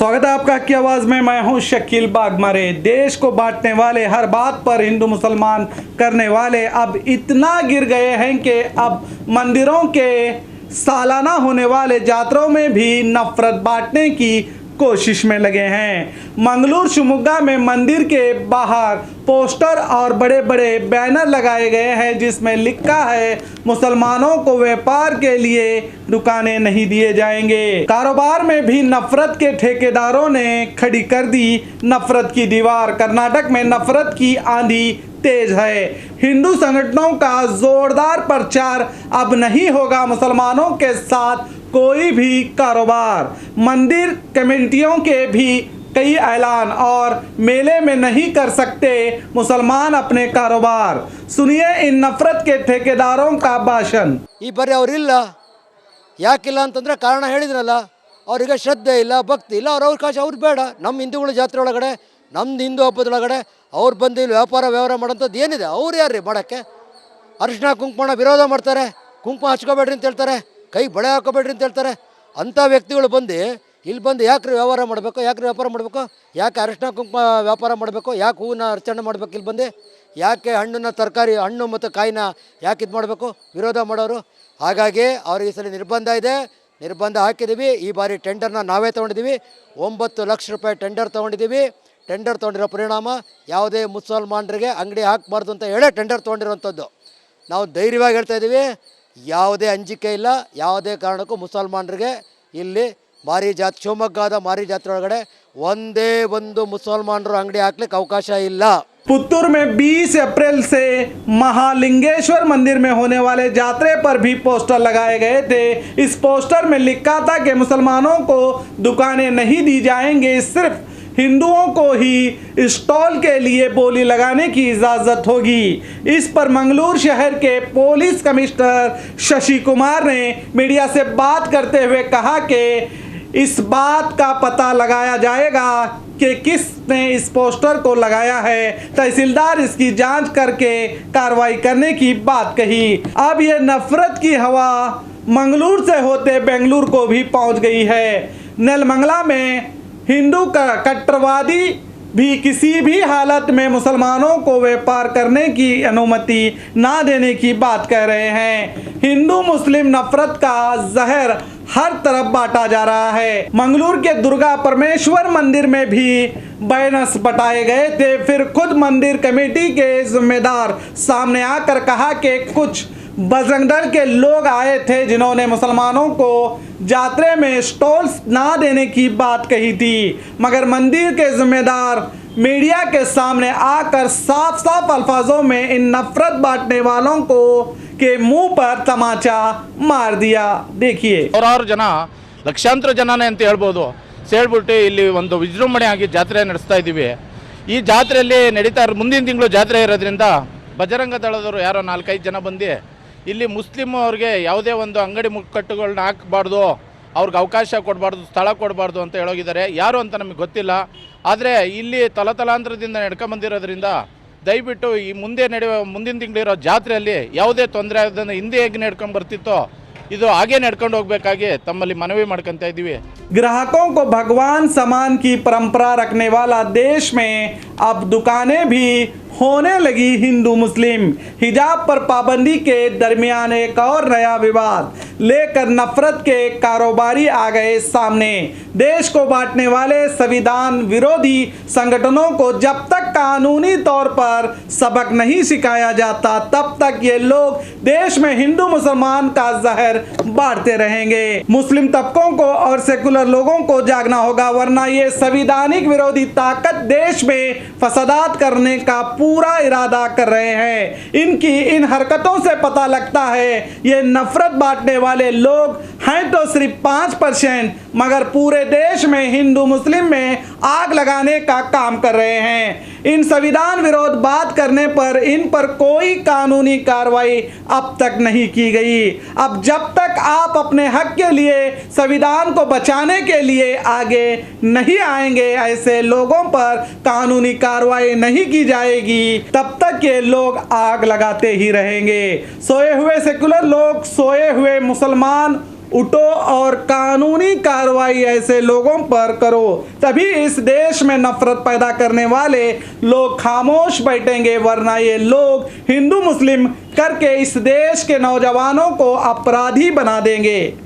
स्वागत है आपका की आवाज में। मैं हूं शकील बागमारे। देश को बांटने वाले, हर बात पर हिंदू मुसलमान करने वाले अब इतना गिर गए हैं कि अब मंदिरों के सालाना होने वाले जातरों में भी नफरत बांटने की कोशिश में लगे हैं। मंगलूर शिमोगा में मंदिर के बाहर पोस्टर और बड़े बड़े बैनर लगाए गए हैं जिसमें लिखा है मुसलमानों को व्यापार के लिए दुकानें नहीं दिए जाएंगे। कारोबार में भी नफरत के ठेकेदारों ने खड़ी कर दी नफरत की दीवार। कर्नाटक में नफरत की आंधी तेज है। हिंदू संगठनों का जोरदार प्रचार, अब नहीं होगा मुसलमानों के साथ कोई भी कारोबार। मंदिर कमेटियों के भी कई ऐलान, और मेले में नहीं कर सकते मुसलमान अपने कारोबार। सुनिए इन नफरत के ठेकेदारों का भाषण। ಈ ಬಾರಿ ಅವರಿಲ್ಲ, ಯಾಕಿಲ್ಲ ಅಂತಂದರೆ ಕಾರಣ ಹೇಳಿದ್ರಲ್ಲ, ಅವರಿಗೆ ಶ್ರದ್ಧೆ ಇಲ್ಲ, ಭಕ್ತಿ ಇಲ್ಲ, ಅವ್ರ ಅವಕಾಶ ಅವ್ರು ಬೇಡ. ನಮ್ಮ ಹಿಂದೂಗಳ ಜಾತ್ರೆ ಒಳಗಡೆ, ನಮ್ಮದು ಹಿಂದೂ ಹಬ್ಬದೊಳಗಡೆ ಅವ್ರು ಬಂದು ಇಲ್ಲಿ ವ್ಯವಹಾರ ಮಾಡೋಂಥದ್ದು ಏನಿದೆ? ಅವ್ರು ಯಾರು ರೀ ಮಾಡೋಕ್ಕೆ? ಅರಿಶಿನ ಕುಂಕುಮ ವಿರೋಧ ಮಾಡ್ತಾರೆ, ಕುಂಕುಮ ಹಚ್ಕೋಬೇಡ್ರಿ ಅಂತ ಹೇಳ್ತಾರೆ, ಕೈ ಬಳೆ ಹಾಕೋಬೇಡ್ರಿ ಅಂತ ಹೇಳ್ತಾರೆ. ಅಂಥ ವ್ಯಕ್ತಿಗಳು ಬಂದು ಇಲ್ಲಿ ಬಂದು ಯಾಕ್ರಿ ವ್ಯವಹಾರ ಮಾಡಬೇಕು? ಯಾಕ್ರಿ ವ್ಯಾಪಾರ ಮಾಡಬೇಕು? ಯಾಕೆ ಅರಿಶಿನ ಕುಂಕುಮ ವ್ಯಾಪಾರ ಮಾಡಬೇಕು? ಯಾಕೆ ಹೂವಿನ ಅರ್ಚನೆ ಮಾಡಬೇಕು? ಇಲ್ಲಿ ಬಂದು ಯಾಕೆ ಹಣ್ಣನ್ನ, ತರಕಾರಿ, ಹಣ್ಣು ಮತ್ತು ಕಾಯಿನ ಯಾಕೆ ಇದು ಮಾಡಬೇಕು? ವಿರೋಧ ಮಾಡೋರು. ಹಾಗಾಗಿ ಅವ್ರಿಗೆ ಈ ಸಲ ನಿರ್ಬಂಧ ಇದೆ, ನಿರ್ಬಂಧ ಹಾಕಿದ್ದೀವಿ. ಈ ಬಾರಿ ಟೆಂಡರ್ನ ನಾವೇ ತೊಗೊಂಡಿದ್ದೀವಿ. 9 ಲಕ್ಷ ರೂಪಾಯಿ ಟೆಂಡರ್ ತೊಗೊಂಡಿದ್ದೀವಿ. ಟೆಂಡರ್ ತೊಗೊಂಡಿರೋ ಪರಿಣಾಮ ಯಾವುದೇ ಮುಸಲ್ಮಾನರಿಗೆ ಅಂಗಡಿ ಹಾಕಬಾರ್ದು ಅಂತ ಹೇಳೇ ಟೆಂಡರ್ ತೊಗೊಂಡಿರೋಂಥದ್ದು. ನಾವು ಧೈರ್ಯವಾಗಿ ಹೇಳ್ತಾ ಇದ್ದೀವಿ, ಯಾವುದೇ ಅಂಜಿಕೆ ಇಲ್ಲ, ಯಾವುದೇ ಕಾರಣಕ್ಕೂ ಮುಸಲ್ಮಾನರಿಗೆ ಇಲ್ಲಿ ಮಾರಿ ಜಾತ್ರೆ, ಶಿವಮೊಗ್ಗದ ಮಾರಿ ಜಾತ್ರೆ ಒಳಗಡೆ ಒಂದೇ ಒಂದು ಮುಸಲ್ಮಾನರು ಅಂಗಡಿ ಹಾಕ್ಲಿಕ್ಕೆ ಅವಕಾಶ ಇಲ್ಲ। पुत्तूर में 20 अप्रैल से महालिंगेश्वर मंदिर में होने वाले जात्रे पर भी पोस्टर लगाए गए थे। इस पोस्टर में लिखा था कि मुसलमानों को दुकानें नहीं दी जाएंगे, सिर्फ हिंदुओं को ही स्टॉल के लिए बोली लगाने की इजाज़त होगी। इस पर मंगलूर शहर के पुलिस कमिश्नर शशि कुमार ने मीडिया से बात करते हुए कहा कि इस बात का पता लगाया जाएगा कि किसने इस पोस्टर को लगाया है। तहसीलदार इसकी जांच करके कार्रवाई करने की बात कही। अब ये नफरत की हवा मंगलूर से होते बेंगलुरु को भी पहुंच गई है। नेलमंगला में हिंदू कट्टरवादी भी किसी भी हालत में मुसलमानों को व्यापार करने की अनुमति ना देने की बात कह रहे हैं। हिंदू मुस्लिम नफरत का जहर हर तरफ बांटा जा रहा है। मंगलूर के दुर्गा परमेश्वर मंदिर में भी बैनर्स बटाए गए थे। फिर खुद मंदिर कमेटी के जिम्मेदार सामने आकर कहा कि कुछ बजरंग दल के लोग आए थे जिन्होंने मुसलमानों को जात्रे में स्टॉल्स ना देने की बात कही थी, मगर मंदिर के जिम्मेदार मीडिया के सामने आकर साफ साफ अल्फाजों में इन नफरत बांटने वालों को के मुंह पर तमाचा मार दिया। देखिए। ಸಾವಿರಾರು ಜನ, ಲಕ್ಷಾಂತರ ಜನನೇ ಅಂತ ಹೇಳ್ಬೋದು ಸೇಳ್ಬಿಟ್ಟು ಇಲ್ಲಿ ಒಂದು ವಿಜೃಂಭಣೆಯಾಗಿ ಜಾತ್ರೆ ನಡೆಸ್ತಾ ಇದ್ದೀವಿ। ಈ ಜಾತ್ರೆಯಲ್ಲಿ ನಡೀತಾ ಮುಂದಿನ ತಿಂಗಳು ಜಾತ್ರೆ ಇರೋದ್ರಿಂದ ಬಜರಂಗ ದಳದವರು ಯಾರೋ 4-5 ಜನ ಬಂದು ಇಲ್ಲಿ ಮುಸ್ಲಿಂ ಅವ್ರಿಗೆ ಯಾವುದೇ ಒಂದು ಅಂಗಡಿ ಮುಕ್ಕಟ್ಟುಗಳನ್ನ ಹಾಕಬಾರ್ದು, ಅವ್ರಿಗೆ ಅವಕಾಶ ಕೊಡಬಾರ್ದು, ಸ್ಥಳ ಕೊಡಬಾರ್ದು ಅಂತ ಹೇಳೋಗಿದ್ದಾರೆ। ಯಾರು ಅಂತ ನಮಗೆ ಗೊತ್ತಿಲ್ಲ, ಆದರೆ ಇಲ್ಲಿ ತಲತಲಾಂತರದಿಂದ ನಡ್ಕೊಂಬಂದಿರೋದ್ರಿಂದ ದಯವಿಟ್ಟು ಈ ಮುಂದಿನ ತಿಂಗಳಿರೋ ಜಾತ್ರೆಯಲ್ಲಿ ಯಾವುದೇ ತೊಂದರೆ ಆಗೋದನ್ನು ಹಿಂದೆ ಹೇಗೆ ನಡ್ಕೊಂಡು ಬರ್ತಿತ್ತೋ ಇದು ಹಾಗೆ ನಡ್ಕೊಂಡು ಹೋಗಬೇಕಾಗಿ ತಮ್ಮಲ್ಲಿ ಮನವಿ ಮಾಡ್ಕೊಂತ ಇದ್ದೀವಿ। ग्राहकों को भगवान समान की परंपरा रखने वाला देश में अब दुकानें भी होने लगी हिंदू मुस्लिम। हिजाब पर पाबंदी के दरमियान एक और नया विवाद लेकर नफरत के कारोबारी आ गए सामने। देश को बांटने वाले संविधान विरोधी संगठनों को जब तक कानूनी तौर पर सबक नहीं सिखाया जाता तब तक ये लोग देश में हिंदू मुसलमान का जहर बांटते रहेंगे। मुस्लिम तबकों को और सेकुलर लोगों को जागना होगा, वरना ये संविधानिक विरोधी ताकत देश में फसादात करने का पूरा इरादा कर रहे हैं। इनकी इन हरकतों से पता लगता है ये नफरत बांटने वाले लोग हैं तो सिर्फ 5%, मगर पूरे देश में हिंदू मुस्लिम में आग लगाने का काम कर रहे हैं। इन संविधान विरोध बात करने पर इन पर कोई कानूनी कार्रवाई अब तक नहीं की गई। अब जब तक आप अपने हक के लिए, संविधान को बचाने के लिए आगे नहीं आएंगे, ऐसे लोगों पर कानूनी कार्रवाई नहीं की जाएगी, तब तक ये लोग आग लगाते ही रहेंगे। सोए हुए सेकुलर लोग, सोए हुए मुसलमान उठो और कानूनी कार्रवाई ऐसे लोगों पर करो, तभी इस देश में नफरत पैदा करने वाले लोग खामोश बैठेंगे, वरना ये लोग हिंदू मुस्लिम करके इस देश के नौजवानों को अपराधी बना देंगे।